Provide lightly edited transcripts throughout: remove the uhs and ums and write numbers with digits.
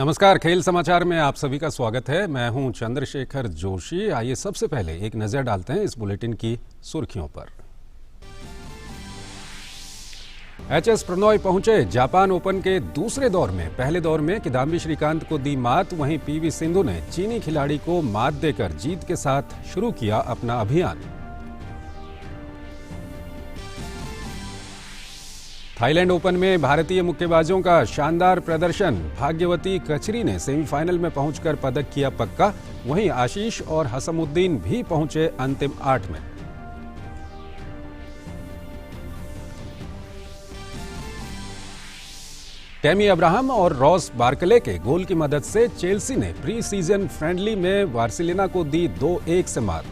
नमस्कार, खेल समाचार में आप सभी का स्वागत है। मैं हूं चंद्रशेखर जोशी। आइए सबसे पहले एक नजर डालते हैं इस बुलेटिन की सुर्खियों पर। एचएस प्रणॉय पहुंचे जापान ओपन के दूसरे दौर में। पहले दौर में किदाम्बी श्रीकांत को दी मात, वहीं पीवी सिंधु ने चीनी खिलाड़ी को मात देकर जीत के साथ शुरू किया अपना अभियान। थाईलैंड ओपन में भारतीय मुक्केबाजों का शानदार प्रदर्शन। भाग्यवती कचरी ने सेमीफाइनल में पहुंचकर पदक किया पक्का, वहीं आशीष और हसमुद्दीन भी पहुंचे अंतिम 8 में। टेमी अब्राहम और रॉस बार्कले के गोल की मदद से चेल्सी ने प्री सीजन फ्रेंडली में बार्सिलोना को दी 2-1 से मात।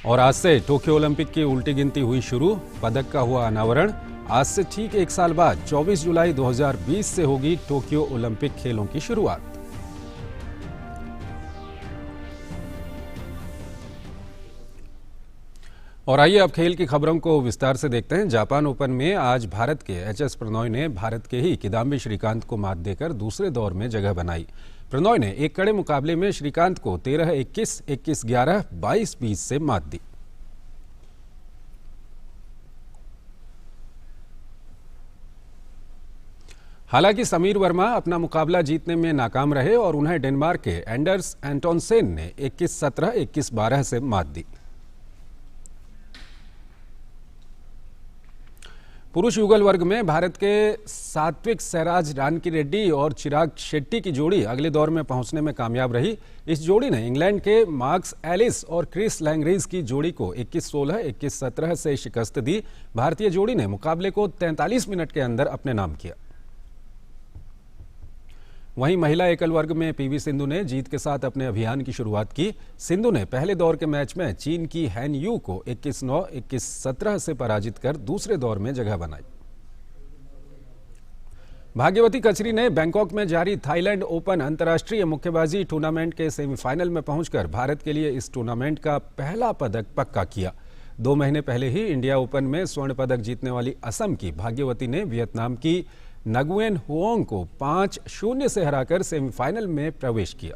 और आज से टोक्यो ओलंपिक की उल्टी गिनती हुई शुरू। पदक का हुआ अनावरण। आज से ठीक 1 साल बाद 24 जुलाई 2020 से होगी टोक्यो ओलंपिक खेलों की शुरुआत। और आइए अब खेल की खबरों को विस्तार से देखते हैं। जापान ओपन में आज भारत के एचएस प्रणॉय ने भारत के ही किदाम्बी श्रीकांत को मात देकर दूसरे दौर में जगह बनाई। प्रणॉय ने एक कड़े मुकाबले में श्रीकांत को 13-21, 21-11, 22-20 से मात दी। हालांकि समीर वर्मा अपना मुकाबला जीतने में नाकाम रहे और उन्हें डेनमार्क के एंडर्स एंटोनसेन ने 21-17, 21-12 से मात दी। पुरुष युगल वर्ग में भारत के सात्विक साईराज रानकीरेड्डी और चिराग शेट्टी की जोड़ी अगले दौर में पहुंचने में कामयाब रही। इस जोड़ी ने इंग्लैंड के मार्क्स एलिस और क्रिस लैंगरीज की जोड़ी को 21-16, 21-17 से शिकस्त दी। भारतीय जोड़ी ने मुकाबले को 43 मिनट के अंदर अपने नाम किया। वहीं महिला एकल वर्ग में पीवी सिंधु ने जीत के साथ अपने अभियान की शुरुआत की। सिंधु ने पहले दौर के मैच में चीन की हैन यू को 21-9, 21-17 से पराजित कर दूसरे दौर में जगह बनाई। भाग्यवती कचरी ने बैंकॉक में जारी थाईलैंड ओपन अंतर्राष्ट्रीय मुक्केबाजी टूर्नामेंट के सेमीफाइनल में पहुंचकर भारत के लिए इस टूर्नामेंट का पहला पदक पक्का किया। 2 महीने पहले ही इंडिया ओपन में स्वर्ण पदक जीतने वाली असम की भाग्यवती ने वियतनाम की नगुएन हुओंग को 5-0 से हराकर सेमीफाइनल में प्रवेश किया।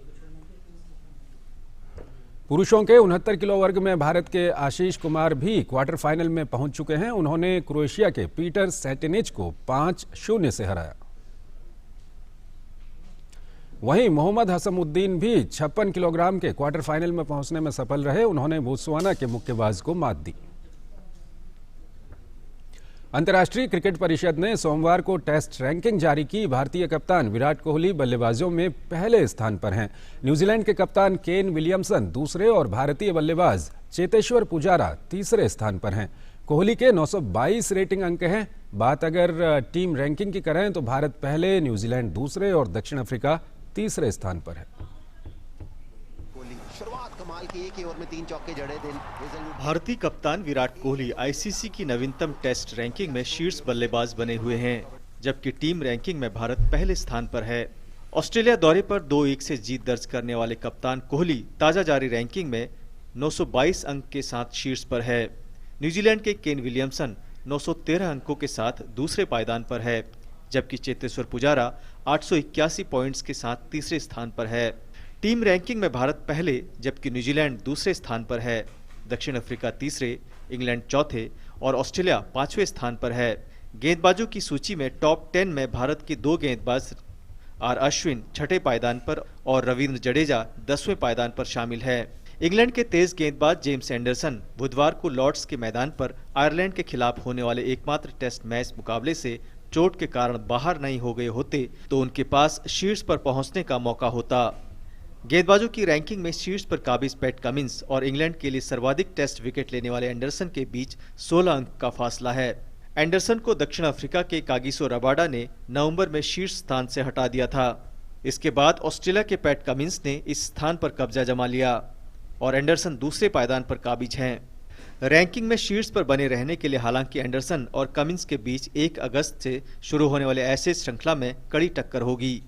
पुरुषों के 69 किलो वर्ग में भारत के आशीष कुमार भी क्वार्टर फाइनल में पहुंच चुके हैं। उन्होंने क्रोएशिया के पीटर सैटिनिच को 5-0 से हराया। वहीं मोहम्मद हसमुद्दीन भी 56 किलोग्राम के क्वार्टर फाइनल में पहुंचने में सफल रहे। उन्होंने बोत्सवाना के मुक्केबाज को मात दी। अंतर्राष्ट्रीय क्रिकेट परिषद ने सोमवार को टेस्ट रैंकिंग जारी की। भारतीय कप्तान विराट कोहली बल्लेबाजों में पहले स्थान पर हैं। न्यूजीलैंड के कप्तान केन विलियमसन दूसरे और भारतीय बल्लेबाज चेतेश्वर पुजारा तीसरे स्थान पर हैं। कोहली के 922 रेटिंग अंक हैं। बात अगर टीम रैंकिंग की करें तो भारत पहले, न्यूजीलैंड दूसरे और दक्षिण अफ्रीका तीसरे स्थान पर है। भारतीय कप्तान विराट कोहली आईसीसी की नवीनतम टेस्ट रैंकिंग में शीर्ष बल्लेबाज बने हुए हैं, जबकि टीम रैंकिंग में भारत पहले स्थान पर है। ऑस्ट्रेलिया दौरे पर 2-1 से जीत दर्ज करने वाले कप्तान कोहली ताजा जारी रैंकिंग में 922 अंक के साथ शीर्ष पर है। न्यूजीलैंड के केन विलियमसन 913 अंकों के साथ दूसरे पायदान पर है, जबकि चेतेश्वर पुजारा 881 पॉइंट्स के साथ तीसरे स्थान पर है। टीम रैंकिंग में भारत पहले, जबकि न्यूजीलैंड दूसरे स्थान पर है। दक्षिण अफ्रीका तीसरे, इंग्लैंड चौथे और ऑस्ट्रेलिया 5वें स्थान पर है। गेंदबाजों की सूची में टॉप 10 में भारत के 2 गेंदबाज आर अश्विन 6ठे पायदान पर और रविंद्र जडेजा 10वें पायदान पर शामिल है। इंग्लैंड के तेज गेंदबाज जेम्स एंडरसन बुधवार को लॉर्ड्स के मैदान पर आयरलैंड के खिलाफ होने वाले एकमात्र टेस्ट मैच मुकाबले से चोट के कारण बाहर नहीं हो गए होते तो उनके पास शीर्ष पर पहुंचने का मौका होता। गेंदबाजों की रैंकिंग में शीर्ष पर काबिज पैट कमिंस और इंग्लैंड के लिए सर्वाधिक टेस्ट विकेट लेने वाले एंडरसन के बीच 16 अंक का फासला है। एंडरसन को दक्षिण अफ्रीका के कागिसो रबाडा ने नवंबर में शीर्ष स्थान से हटा दिया था। इसके बाद ऑस्ट्रेलिया के पैट कमिंस ने इस स्थान पर कब्जा जमा लिया और एंडरसन दूसरे पायदान पर काबिज हैं। रैंकिंग में शीर्ष पर बने रहने के लिए हालांकि एंडरसन और कमिंस के बीच 1 अगस्त से शुरू होने वाले एशेज श्रृंखला में कड़ी टक्कर होगी।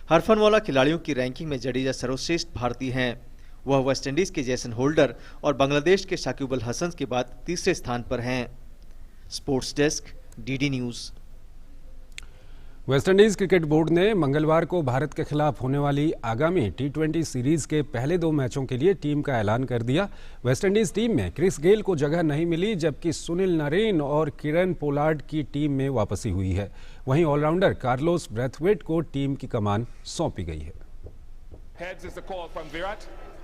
हरफनवाला खिलाड़ियों की रैंकिंग में जडेजा सर्वश्रेष्ठ भारतीय हैं। वह वेस्टइंडीज के जैसन होल्डर और बांग्लादेश के शाकिब अल हसन के बाद तीसरे स्थान पर हैं। Sports desk, DD news. West Indies cricket board ने मंगलवार को भारत के खिलाफ होने वाली आगामी टी20 सीरीज के पहले 2 मैचों के लिए टीम का ऐलान कर दिया। वेस्टइंडीज टीम में क्रिस गेल को जगह नहीं मिली, जबकि सुनील नरेन और किरण पोलार्ड की टीम में वापसी हुई है। वहीं ऑलराउंडर कार्लोस ब्रैथवेट को टीम की कमान सौंपी गई है।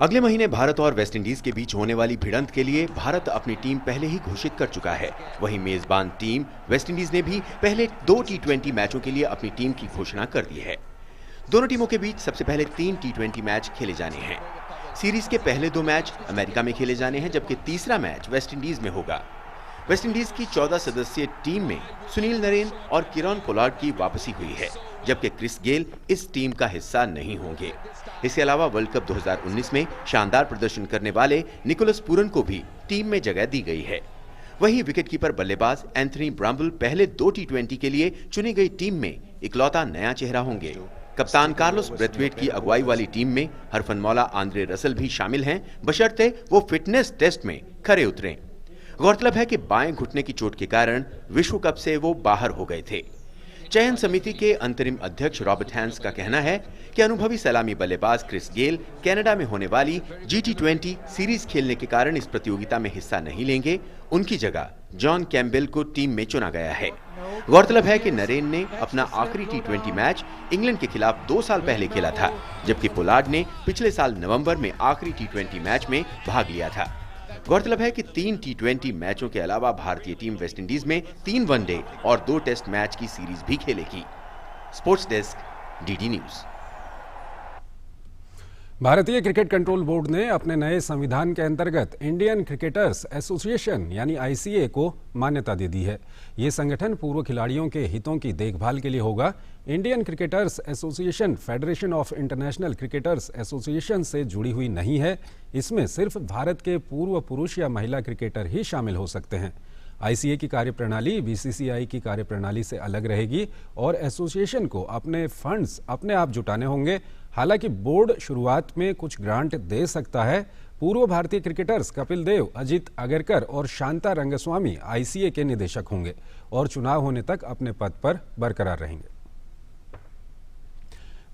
अगले महीने भारत और वेस्टइंडीज के बीच होने वाली भिड़ंत के लिए भारत अपनी टीम पहले ही घोषित कर चुका है। वहीं मेजबान टीम वेस्टइंडीज ने भी पहले 2 टी20 मैचों के लिए अपनी टीम की घोषणा कर दी है। दोनों टीमों के बीच सबसे पहले 3 टी20 मैच खेले जाने हैं। सीरीज के पहले 2 मैच अमेरिका में खेले जाने हैं, जबकि तीसरा मैच वेस्टइंडीज में होगा। वेस्टइंडीज की 14 सदस्यीय टीम में सुनील नरेन और किरण पोलार्ड की वापसी हुई है, जबकि क्रिस गेल इस टीम का हिस्सा नहीं होंगे। इसके अलावा वर्ल्ड कप 2019 में शानदार प्रदर्शन करने वाले निकोलस पूरन को भी टीम में जगह दी गई है। वहीं विकेटकीपर बल्लेबाज एंथनी ब्राम्बल पहले 2 टी20 के लिए चुनी गई टीम में इकलौता नया चेहरा होंगे। कप्तान कार्लोस ब्रैथवेट की अगुवाई वाली टीम में हरफनमौला आंद्रे रसल भी शामिल हैं, बशर्ते वो फिटनेस टेस्ट में खरे उतरें। गौरतलब है कि बाएं घुटने की चोट के कारण विश्व कप से वो बाहर हो गए थे। चयन समिति के अंतरिम अध्यक्ष रॉबर्ट हैंस का कहना है कि अनुभवी सलामी बल्लेबाज क्रिस गेल कनाडा में होने वाली G20 सीरीज खेलने के कारण इस प्रतियोगिता में हिस्सा नहीं लेंगे। उनकी जगह जॉन कैम्पबेल को टीम में चुना गया है। गौरतलब है कि नरेन ने अपना आखिरी टी20 मैच इंग्लैंड के खिलाफ 2 साल पहले खेला था, जबकि पोलार्ड ने पिछले साल नवंबर में आखिरी टी20 मैच में भाग लिया था। गौरतलब है कि 3 टी20 मैचों के अलावा भारतीय टीम वेस्टइंडीज में 3 वनडे और 2 टेस्ट मैच की सीरीज भी खेलेगी। Sports desk, DD news. भारतीय क्रिकेट कंट्रोल बोर्ड ने अपने नए संविधान के अंतर्गत इंडियन क्रिकेटर्स एसोसिएशन यानी ICA को मान्यता दे दी है। ये संगठन पूर्व खिलाड़ियों के हितों की देखभाल के लिए होगा। Indian cricketers association federation of international cricketers association से जुड़ी हुई नहीं है। इसमें सिर्फ भारत के पूर्व पुरुष या महिला क्रिकेटर ही शामिल हो सकते हैं। ICA की कार्यप्रणाली BCCI की कार्यप्रणाली से अलग रहेगी और एसोसिएशन को अपने फंड्स अपने आप जुटाने होंगे। हालांकि बोर्ड शुरुआत में कुछ ग्रांट दे सकता है। पूर्व भारतीय क्रिकेटर्स कपिल देव, अजित अगरकर और शांता रंगस्वामी ICA के निदेशक होंगे और चुनाव होने तक अपने पद पर बरकरार रहेंगे।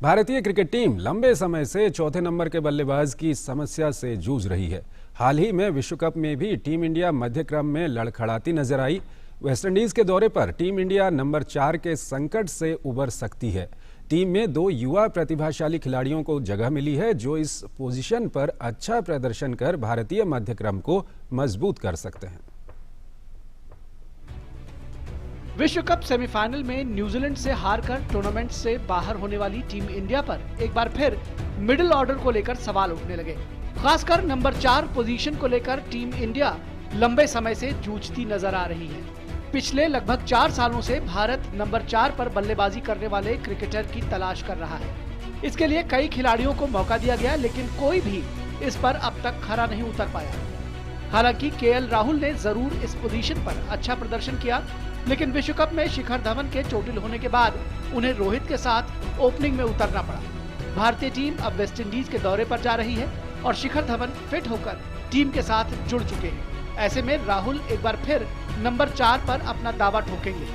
भारतीय क्रिकेट टीम लंबे समय से चौथे नंबर के बल्लेबाज की समस्या से जूझ रही है। हाल ही में विश्व कप में भी टीम इंडिया मध्य क्रम में लड़खड़ाती नजर आई। वेस्टइंडीज के दौरे पर टीम इंडिया नंबर 4 के संकट से उबर सकती है। टीम में 2 युवा प्रतिभाशाली खिलाड़ियों को जगह मिली है, जो इस पोजीशन पर अच्छा प्रदर्शन कर भारतीय मध्य क्रम को मजबूत कर सकते हैं। विश्व कप सेमीफाइनल में न्यूजीलैंड से हारकर टूर्नामेंट से बाहर होने वाली टीम इंडिया पर एक बार फिर मिडिल ऑर्डर को लेकर सवाल उठने लगे। खासकर नंबर 4 पोजीशन को लेकर टीम इंडिया लंबे समय से जूझती नजर आ रही है। पिछले लगभग 4 सालों से भारत नंबर 4 पर बल्लेबाजी करने वाले क्रिकेटर की तलाश कर रहा है। इसके लिए कई खिलाड़ियों को मौका दिया गया, लेकिन कोई भी इस पर अब तक खरा नहीं उतर पाया। हालांकि KL राहुल ने जरूर इस पोजीशन पर अच्छा प्रदर्शन किया, लेकिन विश्व कप में शिखर धवन के चोटिल होने के बाद उन्हें रोहित के साथ ओपनिंग में उतरना पड़ा। भारतीय टीम अब वेस्टइंडीज के दौरे पर जा रही है और शिखर धवन फिट होकर टीम के साथ जुड़ चुके हैं। ऐसे में राहुल एक बार फिर नंबर 4 पर अपना दावा ठोकेंगे।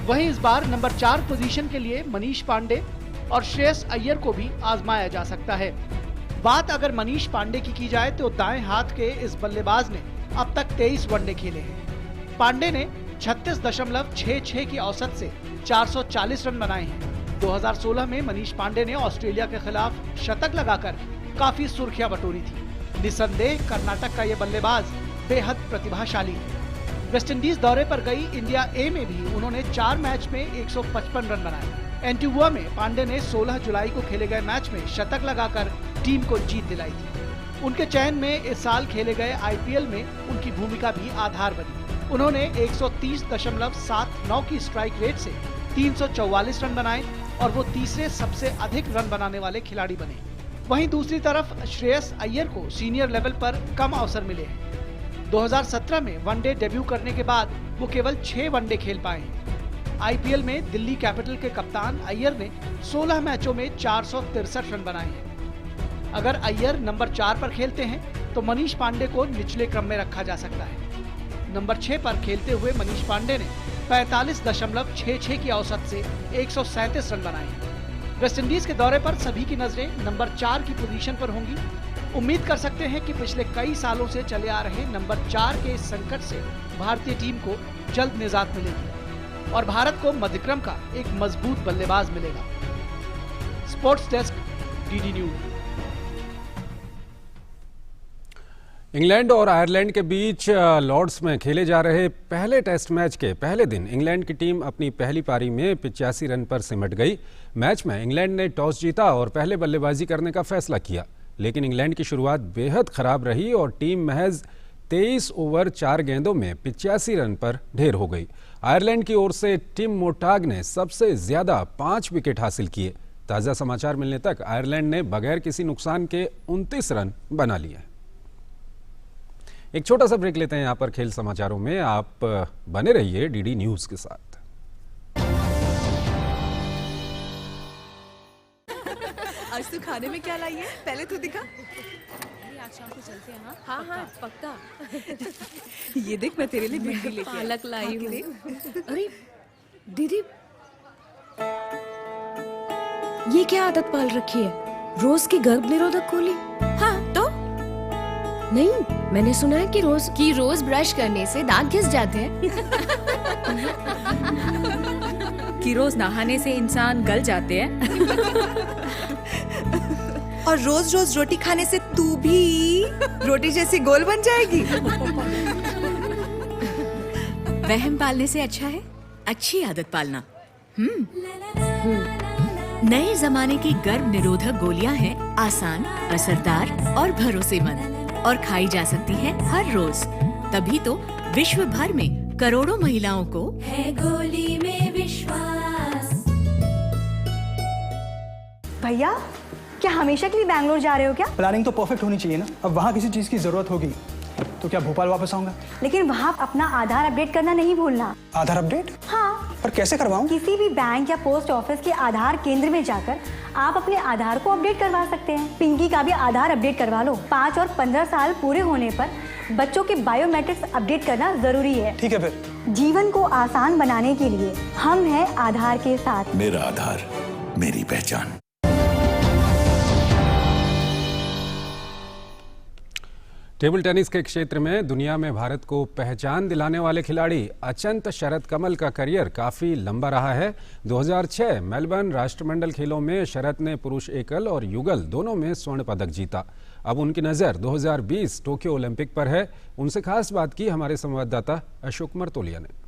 वहीं इस बार नंबर 4 पोजीशन के लिए मनीष पांडे और श्रेयस अय्यर को भी आजमाया जा सकता है। बात अगर मनीष पांडे की जाए तो दाएं हाथ के इस बल्लेबाज ने अब तक 23 वनडे खेले हैं। पांडे ने 36.66 की औसत से 440 रन बनाए हैं। 2016 में मनीष पांडे ने ऑस्ट्रेलिया के खिलाफ शतक लगाकर काफी सुर्खियां बटोरी थी। निसंदेह कर्नाटक का ये बल्लेबाज बेहद प्रतिभाशाली है। वेस्टइंडीज दौरे पर गई इंडिया ए में भी उन्होंने 4 मैच में 155 रन बनाए। एंटीगुआ में पांडे ने 16 जुलाई को खेले गए मैच में शतक लगाकर टीम को जीत दिलाई थी। उनके चयन में इस साल खेले गए IPL में उनकी भूमिका भी आधार बनी। उन्होंने 130.79 की स्ट्राइक रेट से 344 रन बनाए और वो तीसरे सबसे अधिक रन बनाने वाले खिलाड़ी बने। वहीं दूसरी तरफ श्रेयस अय्यर को सीनियर लेवल पर कम अवसर मिले हैं। 2017 में वनडे डेब्यू करने के बाद वो केवल 6 वनडे खेल पाए हैं। IPL में दिल्ली कैपिटल के कप्तान अय्यर ने 16 मैचों में 463 रन बनाए हैं। अगर अय्यर नंबर 4 पर खेलते हैं तो मनीष पांडे को निचले क्रम में रखा जा सकता है। नंबर 6 पर खेलते हुए मनीष पांडे ने 45.66 की औसत से 137 रन बनाए। वेस्टइंडीज के दौरे पर सभी की नजरें नंबर 4 की पोजीशन पर होंगी। उम्मीद कर सकते हैं कि पिछले कई सालों से चले आ रहे नंबर 4 के इस संकट से भारतीय टीम को जल्द निजात मिलेगी और भारत को मध्यक्रम का एक मजबूत बल्लेबाज मिलेगा। Sports desk, DD news. England और आयरलैंड के बीच लॉर्ड्स में खेले जा रहे पहले टेस्ट मैच के पहले दिन इंग्लैंड की टीम अपनी पहली पारी में 85 रन पर सिमट गई। मैच में इंग्लैंड ने टॉस जीता और पहले बल्लेबाजी करने का फैसला किया, लेकिन इंग्लैंड की शुरुआत बेहद खराब रही और टीम महज 23 ओवर 4 गेंदों में 85 रन पर ढेर हो गई। आयरलैंड की ओर से टिम मोटाग ने सबसे ज्यादा 5 विकेट हासिल किए। ताज़ा समाचार मिलने तक आयरलैंड ने बगैर किसी नुकसान के 29 रन बना लिए। एक छोटा सा ब्रेक लेते हैं यहाँ पर खेल समाचारों में। आप बने रहिए डीडी न्यूज के साथ। आज तू खाने में क्या लाई है? पहले तो दिखा। आज शाम को चलते हैं। हाँ हाँ पक्का। ये देख मैं तेरे लिए भिंडी लेके पालक लाई हूँ। अरे दीदी, ये क्या आदत पाल रखी है? रोज की गर्भ निरोधक गोली? हाँ तो नहीं, मैंने सुना है कि रोज ब्रश करने से दांत घिस जाते हैं। कि रोज नहाने से इंसान गल जाते हैं। और रोज रोज रोटी खाने से तू भी रोटी जैसी गोल बन जाएगी। वहम पालने से अच्छा है अच्छी आदत पालना। नए जमाने की गर्भ निरोधक गोलियां हैं आसान, असरदार और भरोसेमंद और खाई जा सकती हैं हर रोज। तभी तो विश्व भर में करोड़ों महिलाओं को है गोली में विश्वास। भैया, क्या हमेशा के लिए बैंगलोर जा रहे हो क्या? प्लानिंग तो परफेक्ट होनी चाहिए ना। अब वहाँ किसी चीज की जरूरत होगी तो क्या भोपाल वापस आऊंगा? लेकिन वहाँ अपना आधार अपडेट करना नहीं भूलना। आधार अपडेट? हाँ। पर कैसे करवाऊँ? किसी भी बैंक या पोस्ट ऑफिस के आधार केंद्र में जाकर आप अपने आधार को अपडेट करवा सकते हैं। पिंकी का भी आधार अपडेट करवा लो। 5 और 15 साल पूरे होने पर बच्चों के बायोमेट्रिक्स अपडेट करना जरूरी है। ठीक है फिर। जीवन को आसान बनाने के लिए हम हैं आधार के साथ। मेरा आधार, मेरी पहचान। टेबल टेनिस के क्षेत्र में दुनिया में भारत को पहचान दिलाने वाले खिलाड़ी अचंत शरत कमल का करियर काफ़ी लंबा रहा है। 2006 मेलबर्न राष्ट्रमंडल खेलों में शरत ने पुरुष एकल और युगल दोनों में स्वर्ण पदक जीता। अब उनकी नज़र 2020 टोक्यो ओलंपिक पर है। उनसे खास बात की हमारे संवाददाता अशोक मरतोलिया ने।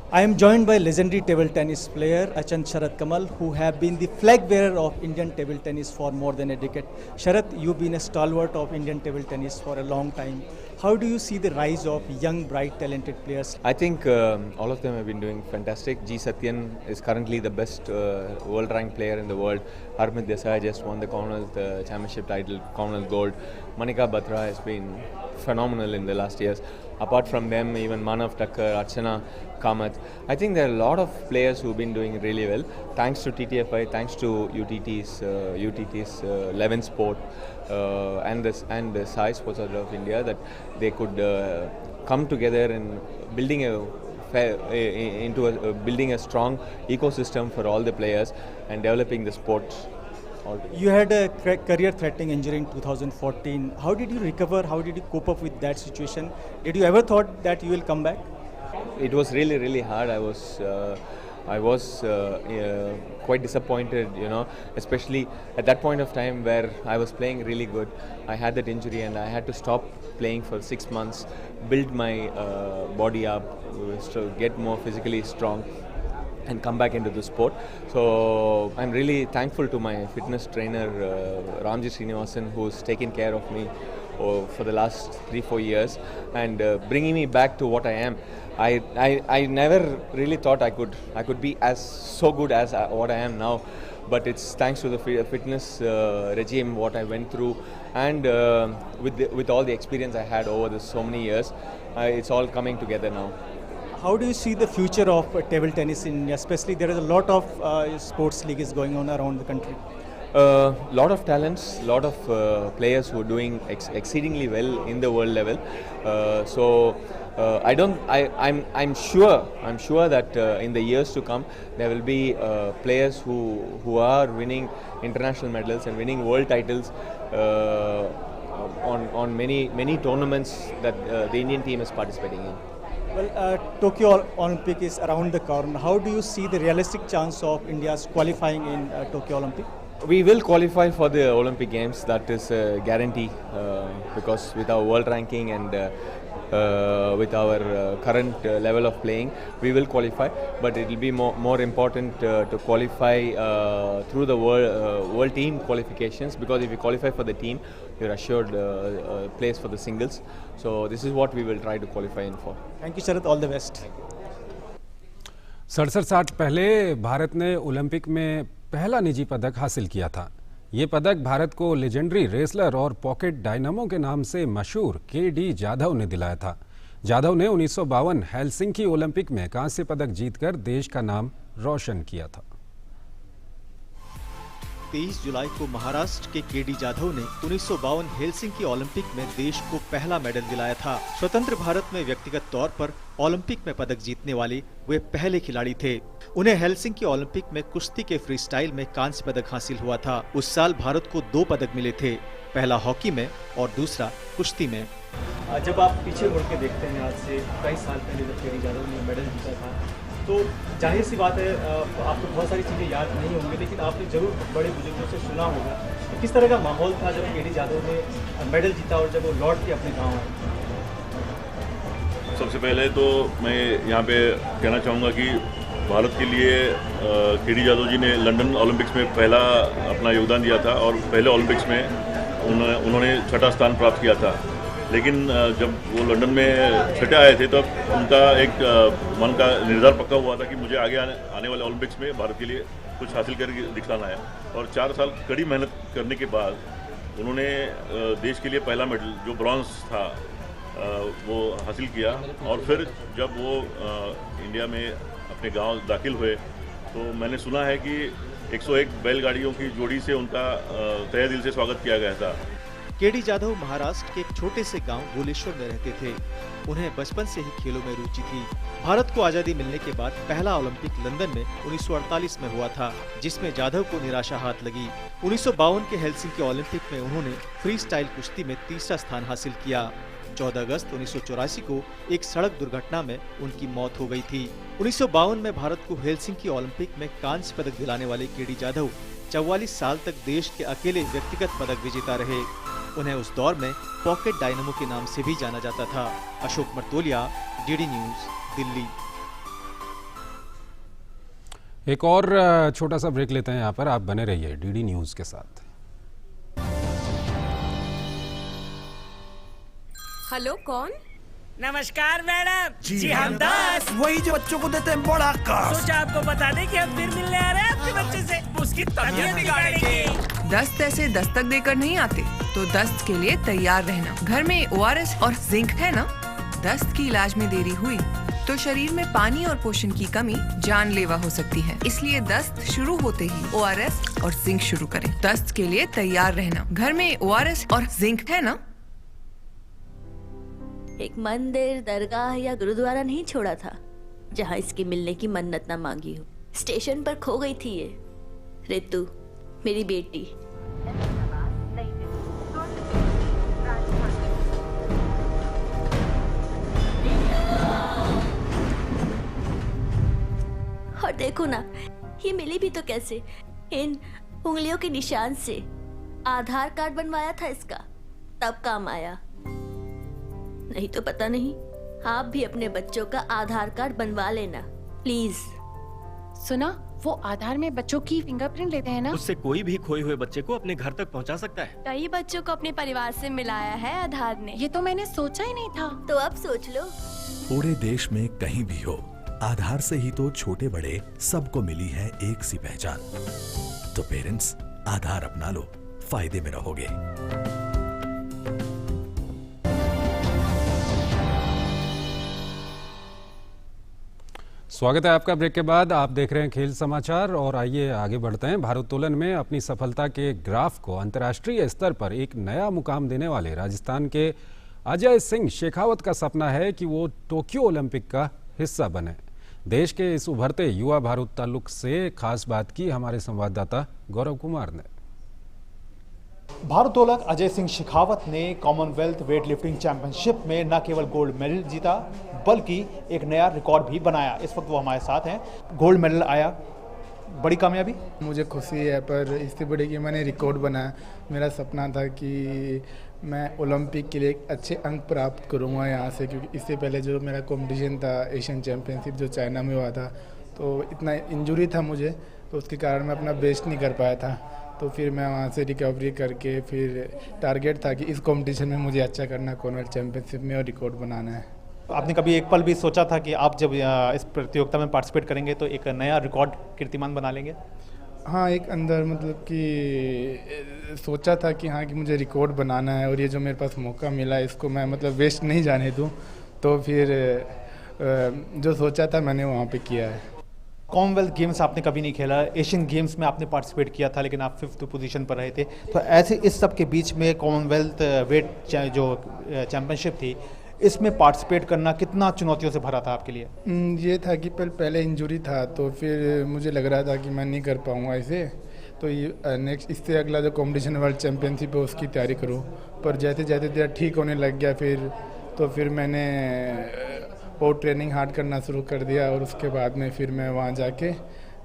I am joined by legendary table tennis player Achant Sharat Kamal, who have been the flag bearer of Indian table tennis for more than a decade. Sharat, you've been a stalwart of Indian table tennis for a long time. How do you see the rise of young, bright, talented players? I think all of them have been doing fantastic. G. Satyan is currently the best world-ranked player in the world. Harmit Desai just won the Commonwealth Championship title, Commonwealth Gold. Manika Batra has been phenomenal in the last years. Apart from them, even Manav Thakkar, Archana Kamath. I think there are a lot of players who've been doing really well. Thanks to TTFI, thanks to UTT's Levin Sport and the Sai Sports Authority of India, that they could come together in building building a strong ecosystem for all the players and developing the sport. You had a career-threatening injury in 2014. How did you recover? How did you cope up with that situation? Did you ever thought that you will come back? It was really, really hard. I was quite disappointed, you know, especially at that point of time where I was playing really good. I had that injury and I had to stop playing for 6 months, build my body up, to get more physically strong and come back into the sport. So I'm really thankful to my fitness trainer Ramji Srinivasan, who's taken care of me for the last 3-4 years and bringing me back to what I am. I never really thought I could be so good as what I am now, but it's thanks to the fitness regime what I went through and with all the experience I had over so many years, it's all coming together now. How do you see the future of table tennis in India? Especially there is a lot of sports leagues going on around the country. Lot of talents, lot of players who are doing exceedingly well in the world level. So I'm sure that in the years to come there will be players who are winning international medals and winning world titles on many tournaments that the Indian team is participating in. Well, Tokyo Olympic is around the corner. How do you see the realistic chance of India's qualifying in Tokyo Olympic? We will qualify for the Olympic Games, that is a guarantee, because with our world ranking and with our current level of playing, we will qualify. But it will be more important to qualify through the world team qualifications, because if you qualify for the team, you're assured place for the singles. So this is what we will try to qualify in for. Thank you, Sharath. All the best. 67 साल पहले भारत ने Olympic में पहला निजी पदक हासिल किया था। ये पदक भारत को लेजेंडरी रेसलर और पॉकेट डायनामो के नाम से मशहूर के.डी. जाधव ने दिलाया था। जाधव ने 1952 हेलसिंकी ओलंपिक में कांस्य पदक जीतकर देश का नाम रोशन किया था। 23 जुलाई को महाराष्ट्र के के.डी. जाधव ने 1952 हेलसिंकी ओलंपिक में देश को पहला मेडल दिलाया था। स्वतंत्र भारत में व्यक्तिगत तौर पर ओलंपिक में पदक जीतने वाले वे पहले खिलाड़ी थे। उन्हें हेलसिंकी ओलंपिक में कुश्ती के फ्रीस्टाइल में कांस्य पदक हासिल हुआ था। उस साल भारत को 2 पदक मिले थे, पहला हॉकी में और दूसरा कुश्ती में। जब आप पीछे मुड़ के देखते हैं, आज से कई साल पहले जब के.डी. जाधव ने मेडल जीता था, तो जाहिर सी बात है आपको बहुत सारी चीज़ें याद नहीं होंगी, लेकिन आपने जरूर बड़े बुजुर्गों से सुना होगा कि किस तरह का माहौल था जब के.डी. जाधव ने मेडल जीता और जब वो लौट के अपने गाँव आए। सबसे पहले तो मैं यहाँ पे कहना चाहूँगा कि भारत के लिए के.डी. जाधव जी ने लंदन ओलंपिक्स में पहला अपना योगदान दिया था और पहले ओलंपिक्स में उन्होंने 6ठा स्थान प्राप्त किया था। लेकिन जब वो लंदन में छठे आए थे तब उनका एक मन का निर्धार पक्का हुआ था कि मुझे आगे आने वाले ओलंपिक्स में भारत के लिए कुछ हासिल करके दिखलाना है। और 4 साल कड़ी मेहनत करने के बाद उन्होंने देश के लिए पहला मेडल जो ब्रॉन्ज था वो हासिल किया। और फिर जब वो इंडिया में अपने गांव दाखिल हुए तो मैंने सुना है कि 101 बैलगाड़ियों की जोड़ी से उनका तहे दिल से स्वागत किया गया था। के.डी. जाधव महाराष्ट्र के एक छोटे से गांव गोलेश्वर में रहते थे। उन्हें बचपन से ही खेलों में रुचि थी। भारत को आजादी मिलने के बाद पहला ओलंपिक लंदन में 1948 में हुआ था, जिसमें जाधव को निराशा हाथ लगी। 1952 के हेलसिंकी ओलंपिक में उन्होंने फ्री स्टाइल कुश्ती में तीसरा स्थान हासिल किया। 14 अगस्त 1984 को एक सड़क दुर्घटना में उनकी मौत हो गई थी। 1952 में भारत को हेलसिंकी ओलंपिक में कांस्य पदक दिलाने वाले के.डी. जाधव 44 साल तक देश के अकेले व्यक्तिगत पदक विजेता रहे। उन्हें उस दौर में पॉकेट डायनामो के नाम से भी जाना जाता था। Ashok Martolia, DD news, Delhi. एक और छोटा सा ब्रेक लेते हैं यहाँ पर, आप बने रहिए डीडी न्यूज के साथ। हेलो, कौन? नमस्कार मैडम जी हम 10 वही जो बच्चों को देते हैं बड़ा कार्ड। सोचा आपको बता दें कि हम फिर मिलने आ रहे हैं आपके बच्चे से। उसकी तबीयत बिगाड़ेंगे। दस्त ऐसे दस्तक देकर नहीं आते, तो दस्त के लिए तैयार रहना। घर में ORS और जिंक है ना? दस्त की इलाज में देरी हुई तो शरीर में पानी और पोषण की कमी जानलेवा हो सकती है। इसलिए दस्त शुरू होते ही ORS और जिंक शुरू करें। दस्त के लिए तैयार रहना। घर में ORS और जिंक है ना? एक मंदिर, दरगाह या गुरुद्वारा नहीं छोड़ा था जहाँ इसके मिलने की मन्नत ना मांगी हो। स्टेशन पर खो गई थी ये रितु, मेरी बेटी। और देखो ना, ये मिली भी तो कैसे? इन उंगलियों के निशान से। आधार कार्ड बनवाया था इसका, तब काम आया। नहीं तो पता नहीं। आप भी अपने बच्चों का आधार कार्ड बनवा लेना प्लीज। सुना, वो आधार में बच्चों की फिंगरप्रिंट लेते हैं ना? उससे कोई भी खोए हुए बच्चे को अपने घर तक पहुंचा सकता है। कई बच्चों को अपने परिवार से मिलाया है आधार ने। ये तो मैंने सोचा ही नहीं था। तो अब सोच लो। पूरे देश में कहीं भी हो, आधार से ही तो छोटे बड़े सबको मिली है एक सी पहचान। तो पेरेंट्स, आधार अपना लो, फायदे में रहोगे। स्वागत है आपका ब्रेक के बाद। आप देख रहे हैं खेल समाचार और आइए आगे बढ़ते हैं। भारोत्तोलन में अपनी सफलता के ग्राफ को अंतर्राष्ट्रीय स्तर पर एक नया मुकाम देने वाले राजस्थान के अजय सिंह शेखावत का सपना है कि वो टोक्यो ओलंपिक का हिस्सा बने। देश के इस उभरते युवा भारोत्तोलक से खास बात की हमारे संवाददाता गौरव कुमार ने। भारोत्तोलक अजय सिंह शेखावत ने कॉमनवेल्थ वेट लिफ्टिंग चैंपियनशिप में न केवल गोल्ड मेडल जीता बल्कि एक नया रिकॉर्ड भी बनाया। इस वक्त वो हमारे साथ हैं। गोल्ड मेडल आया, बड़ी कामयाबी। मुझे खुशी है, पर इससे बड़ी कि मैंने रिकॉर्ड बनाया। मेरा सपना था कि मैं ओलंपिक के लिए एक अच्छे अंक प्राप्त करूंगा यहाँ से, क्योंकि इससे पहले जो मेरा कंपटीशन था एशियन चैम्पियनशिप जो चाइना में हुआ था, तो इतना इंजरी था मुझे, तो उसके कारण मैं अपना बेस्ट नहीं कर पाया था। तो फिर मैं वहाँ से रिकवरी करके फिर टारगेट था कि इस कंपटीशन में मुझे अच्छा करना है, कॉमनवेल्थ चैम्पियनशिप में, और रिकॉर्ड बनाना है। आपने कभी एक पल भी सोचा था कि आप जब इस प्रतियोगिता में पार्टिसिपेट करेंगे तो एक नया रिकॉर्ड कीर्तिमान बना लेंगे? हाँ, एक अंदर मतलब कि सोचा था कि हाँ कि मुझे रिकॉर्ड बनाना है, और ये जो मेरे पास मौका मिला इसको मैं मतलब वेस्ट नहीं जाने दूँ। तो फिर जो सोचा था मैंने वहाँ पे किया है। कॉमनवेल्थ गेम्स आपने कभी नहीं खेला, एशियन गेम्स में आपने पार्टिसिपेट किया था लेकिन आप 5th पोजीशन पर रहे थे। तो ऐसे इस सब के बीच में कॉमनवेल्थ वेट जो चैम्पियनशिप थी, इसमें पार्टिसिपेट करना कितना चुनौतियों से भरा था आपके लिए? ये था कि पहले इंजरी था, तो फिर मुझे लग रहा था कि मैं नहीं कर पाऊँगा इसे, तो ये नेक्स्ट इससे अगला जो कॉम्पिटिशन वर्ल्ड चैम्पियनशिप है उसकी तैयारी करूँ। पर जैसे जैसे ठीक होने लग गया फिर मैंने और ट्रेनिंग हार्ड करना शुरू कर दिया, और उसके बाद में फिर मैं वहाँ जाके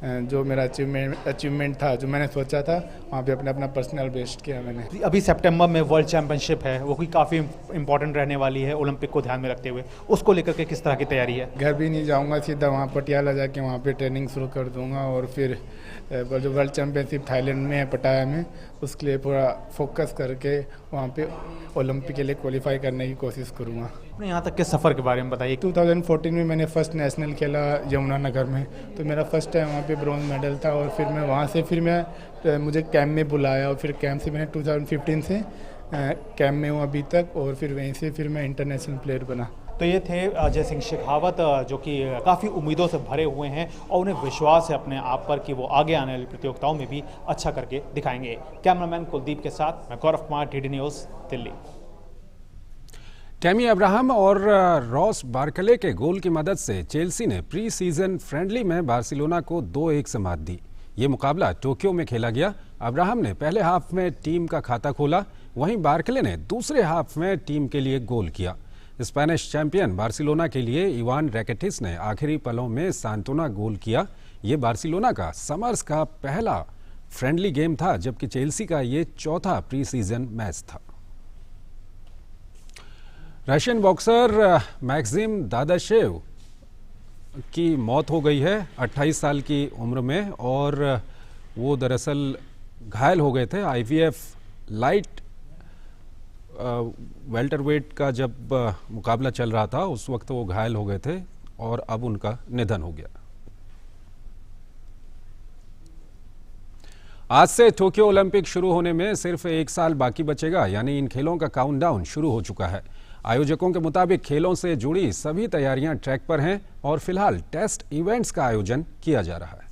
जो मेरा अचीवमेंट था, जो मैंने सोचा था, वहाँ पे अपना पर्सनल बेस्ट किया मैंने। अभी सितंबर में वर्ल्ड चैंपियनशिप है, वो भी काफ़ी इंपॉर्टेंट रहने वाली है ओलंपिक को ध्यान में रखते हुए। उसको लेकर के किस तरह की तैयारी है? घर भी नहीं जाऊँगा, सीधा वहाँ पटियाला जाके वहाँ पे ट्रेनिंग शुरू कर दूँगा, और फिर जो वर्ल्ड चैम्पियनशिप थाईलैंड में है पटाया में, उसके लिए पूरा फोकस करके वहाँ पे ओलंपिक के लिए क्वालिफाई करने की कोशिश करूँगा। अपने यहाँ तक के सफ़र के बारे में बताइए। 2014 में मैंने फर्स्ट नेशनल खेला यमुनानगर में, तो मेरा फर्स्ट टाइम वहाँ पे ब्रॉन्ज मेडल था, और फिर मैं वहाँ से मुझे कैंप में बुलाया, और फिर कैंप से मैंने 2015 से कैंप में हूँ अभी तक, और फिर वहीं से फिर मैं इंटरनेशनल प्लेयर बना। तो ये थे अजय सिंह शेखावत, जो कि काफ़ी उम्मीदों से भरे हुए हैं और उन्हें विश्वास है अपने आप पर कि वो आगे आने वाली प्रतियोगिताओं में भी अच्छा करके दिखाएंगे। कैमरामैन कुलदीप के साथ मैं Gaurav Kumar, DD news, Delhi. Tammy Abraham और रॉस बार्कले के गोल की मदद से चेल्सी ने प्री सीजन फ्रेंडली में बार्सिलोना को 2-1 से मात दी। ये मुकाबला टोक्यो में खेला गया। अब्राहम ने पहले हाफ में टीम का खाता खोला, वहीं बार्कले ने दूसरे हाफ में टीम के लिए गोल किया। स्पेनिश चैंपियन बार्सिलोना के लिए इवान रैकिटिच ने आखिरी पलों में सांत्वना गोल किया। ये बार्सिलोना का समर्स का पहला फ्रेंडली गेम था, जबकि चेल्सी का ये चौथा प्री सीजन मैच था। रशियन बॉक्सर मैक्सिम दादाशेव की मौत हो गई है 28 साल की उम्र में, और वो दरअसल घायल हो गए थे। IBF लाइट वेल्टरवेट का जब मुकाबला चल रहा था उस वक्त वो घायल हो गए थे, और अब उनका निधन हो गया। आज से टोक्यो ओलंपिक शुरू होने में सिर्फ 1 साल बाकी बचेगा, यानी इन खेलों का काउंटडाउन शुरू हो चुका है। आयोजकों के मुताबिक खेलों से जुड़ी सभी तैयारियां ट्रैक पर हैं, और फिलहाल टेस्ट इवेंट्स का आयोजन किया जा रहा है।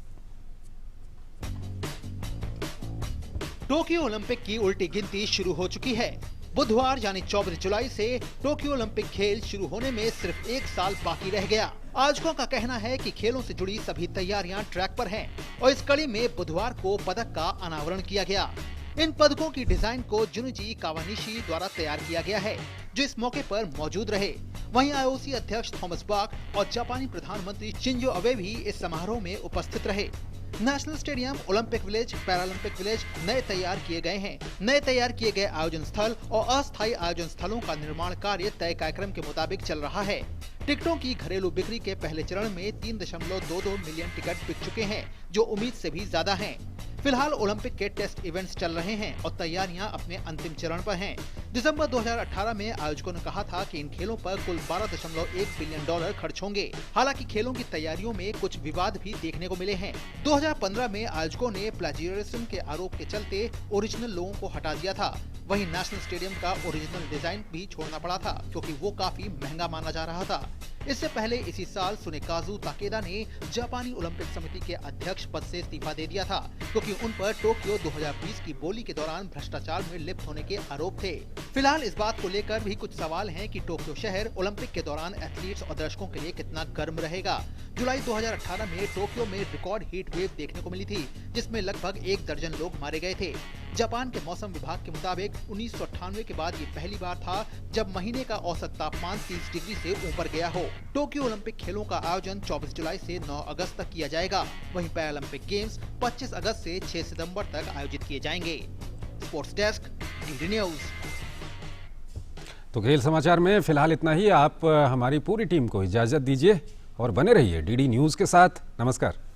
टोक्यो ओलंपिक की उल्टी गिनती शुरू हो चुकी है। बुधवार यानी 24 जुलाई से टोक्यो ओलंपिक खेल शुरू होने में सिर्फ 1 साल बाकी रह गया। आयोजकों का कहना है कि खेलों से जुड़ी सभी तैयारियां ट्रैक पर हैं, और इस कड़ी में बुधवार को पदक का अनावरण किया गया। इन पदकों की डिजाइन को जुनिची कावानिशी द्वारा तैयार किया गया है, जो इस मौके पर मौजूद रहे। वहीं IOC अध्यक्ष थॉमस बाक और जापानी प्रधानमंत्री शिंजो अबे भी इस समारोह में उपस्थित रहे। National stadium, Olympic village, Paralympic village नए तैयार किए गए हैं। नए तैयार किए गए आयोजन स्थल और अस्थायी आयोजन स्थलों का निर्माण कार्य तय कार्यक्रम के मुताबिक चल रहा है। टिकटों की घरेलू बिक्री के पहले चरण में 3.22 मिलियन टिकट बिक चुके हैं, जो उम्मीद से भी ज्यादा हैं। फिलहाल ओलंपिक के टेस्ट इवेंट्स चल रहे हैं और तैयारियां अपने अंतिम चरण पर हैं। दिसंबर 2018 में आयोजकों ने कहा था कि इन खेलों पर कुल $12.1 बिलियन खर्च होंगे। हालांकि खेलों की तैयारियों में कुछ विवाद भी देखने को मिले हैं। 2015 में आयोजकों ने प्लेजियरिज्म के आरोप के चलते ओरिजिनल लोगों को हटा दिया था। वहीं नेशनल स्टेडियम का ओरिजिनल डिजाइन भी छोड़ना पड़ा था, क्योंकि वो काफी महंगा माना जा रहा था। इससे पहले इसी साल सुनेकाजु ताकेदा ने जापानी ओलंपिक समिति के अध्यक्ष पद से इस्तीफा दे दिया था, क्योंकि उन पर टोक्यो 2020 की बोली के दौरान भ्रष्टाचार में लिप्त होने के आरोप थे। फिलहाल इस बात को लेकर भी कुछ सवाल हैं कि टोक्यो शहर ओलंपिक के दौरान एथलीट्स और दर्शकों के लिए कितना गर्म रहेगा। जुलाई 2018 में टोक्यो में रिकॉर्ड हीट वेव देखने को मिली थी, जिसमें लगभग 1 दर्जन लोग मारे गए थे। जापान के मौसम विभाग के मुताबिक 1998 के बाद ये पहली बार था जब महीने का औसत तापमान 30 डिग्री से ऊपर गया हो। टोक्यो ओलंपिक खेलों का आयोजन 24 जुलाई से 9 अगस्त तक किया जाएगा। वहीं पैरालंपिक गेम्स 25 अगस्त से 6 सितंबर तक आयोजित किए जाएंगे। Sports desk, DD news. तो खेल समाचार में फिलहाल इतना ही। आप हमारी पूरी टीम को इजाजत दीजिए और बने रहिए डीडी न्यूज के साथ। नमस्कार।